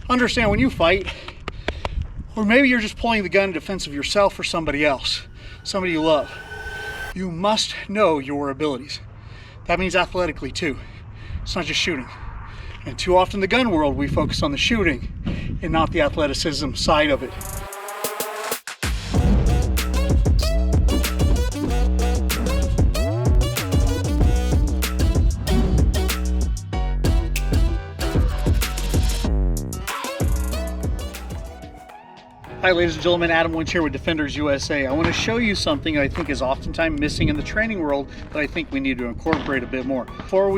understand when you fight, or maybe you're just pulling the gun in defense of yourself or somebody else, somebody you love, you must know your abilities. That means athletically too. It's not just shooting. And too often in the gun world, we focus on the shooting and not the athleticism side of it. Hi ladies and gentlemen, Adam Winch here with Defenders USA. I want to show you something I think is oftentimes missing in the training world that I think we need to incorporate a bit more. Before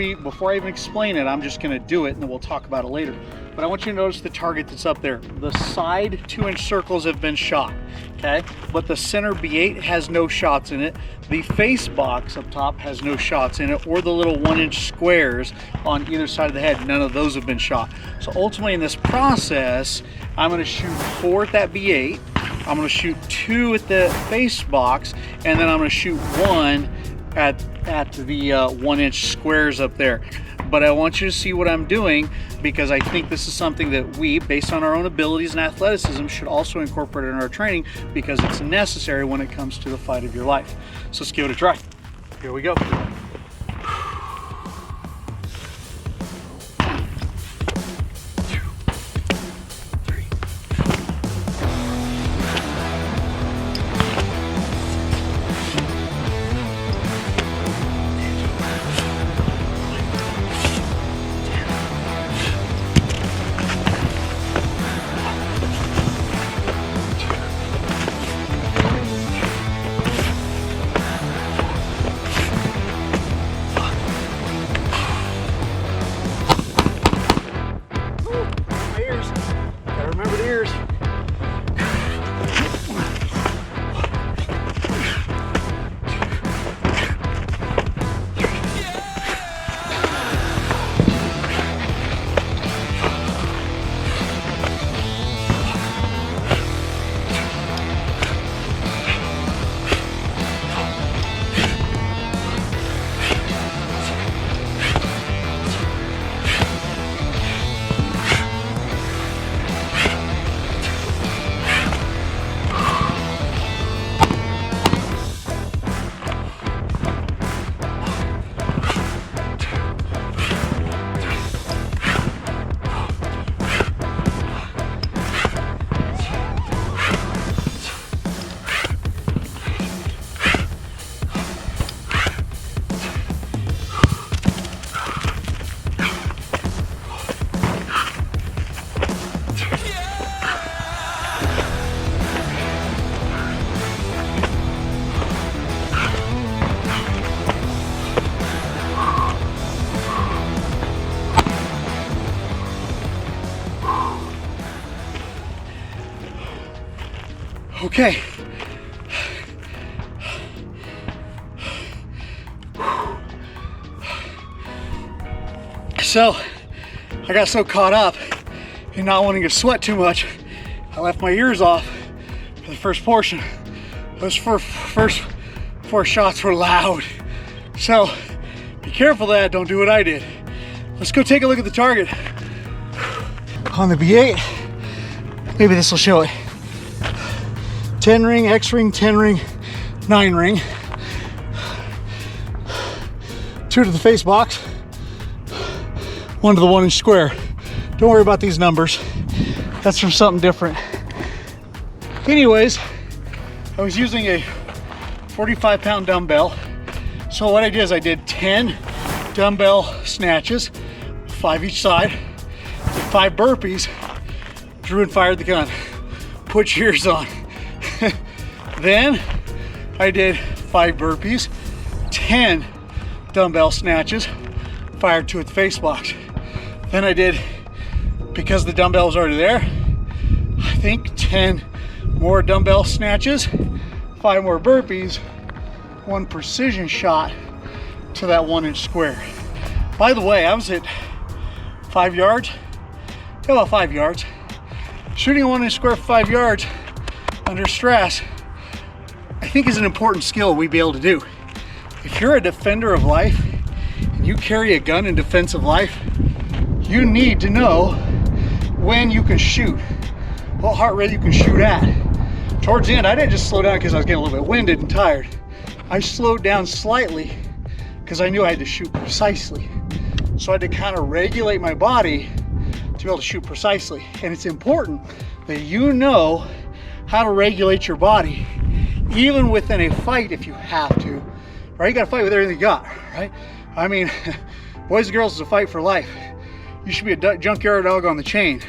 I even explain it, I'm just going to do it and then we'll talk about it later. But I want you to notice the target that's up there. The side 2-inch circles have been shot, okay? But the center B8 has no shots in it. The face box up top has no shots in it, or the little 1-inch squares on either side of the head. None of those have been shot. So ultimately in this process, I'm going to shoot 4 at that B8. I'm going to shoot 2 at the face box, and then I'm going to shoot 1 at the 1-inch squares up there. But I want you to see what I'm doing, because I think this is something that we, based on our own abilities and athleticism, should also incorporate in our training, because it's necessary when it comes to the fight of your life. So let's give it a try. Here we go. Okay. So, I got so caught up in not wanting to sweat too much, I left my ears off for the first portion. Those first 4 shots were loud. So, be careful of that, don't do what I did. Let's go take a look at the target. On the B8, maybe this will show it. 10 ring, X ring, 10 ring, 9 ring. 2 to the face box, 1 to the 1-inch square. Don't worry about these numbers. That's from something different. Anyways, I was using a 45-pound dumbbell. So what I did is I did 10 dumbbell snatches, 5 each side, did 5 burpees, drew and fired the gun. Put your ears on. Then I did 5 burpees, 10 dumbbell snatches, fired 2 at the face box. Then I did, because the dumbbell was already there, I think 10 more dumbbell snatches, 5 more burpees, 1 precision shot to that 1-inch square. By the way, I was at 5 yards, about 5 yards. Shooting a 1-inch square for 5 yards under stress, I think is an important skill we'd be able to do. If you're a defender of life and you carry a gun in defense of life, you need to know when you can shoot, what heart rate you can shoot at. Towards the end, I didn't just slow down because I was getting a little bit winded and tired. I slowed down slightly because I knew I had to shoot precisely. So I had to kind of regulate my body to be able to shoot precisely. And it's important that you know how to regulate your body, even within a fight if you have to, right? You gotta fight with everything you got, right? I mean, boys and girls, is a fight for life. You should be a junkyard dog on the chain.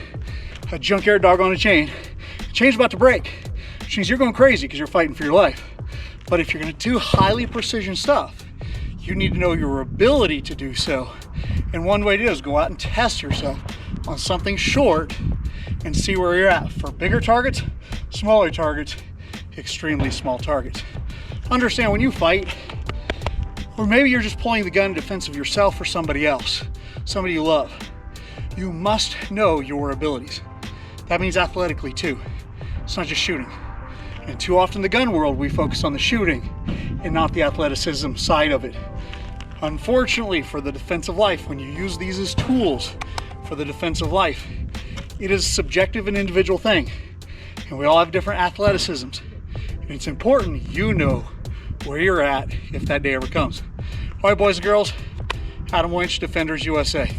A junkyard dog on a chain. The chain's about to break, which means you're going crazy because you're fighting for your life. But if you're gonna do highly precision stuff, you need to know your ability to do so. And one way to do it is go out and test yourself on something short and see where you're at. For bigger targets, smaller targets, extremely small targets. Understand when you fight, or maybe you're just pulling the gun in defense of yourself or somebody else, somebody you love, you must know your abilities. That means athletically too. It's not just shooting. And too often in the gun world, we focus on the shooting and not the athleticism side of it. Unfortunately, for the defense of life, when you use these as tools for the defense of life, it is a subjective and individual thing. And we all have different athleticisms. And it's important you know where you're at if that day ever comes. All right, boys and girls, Adam Winch, Defenders USA.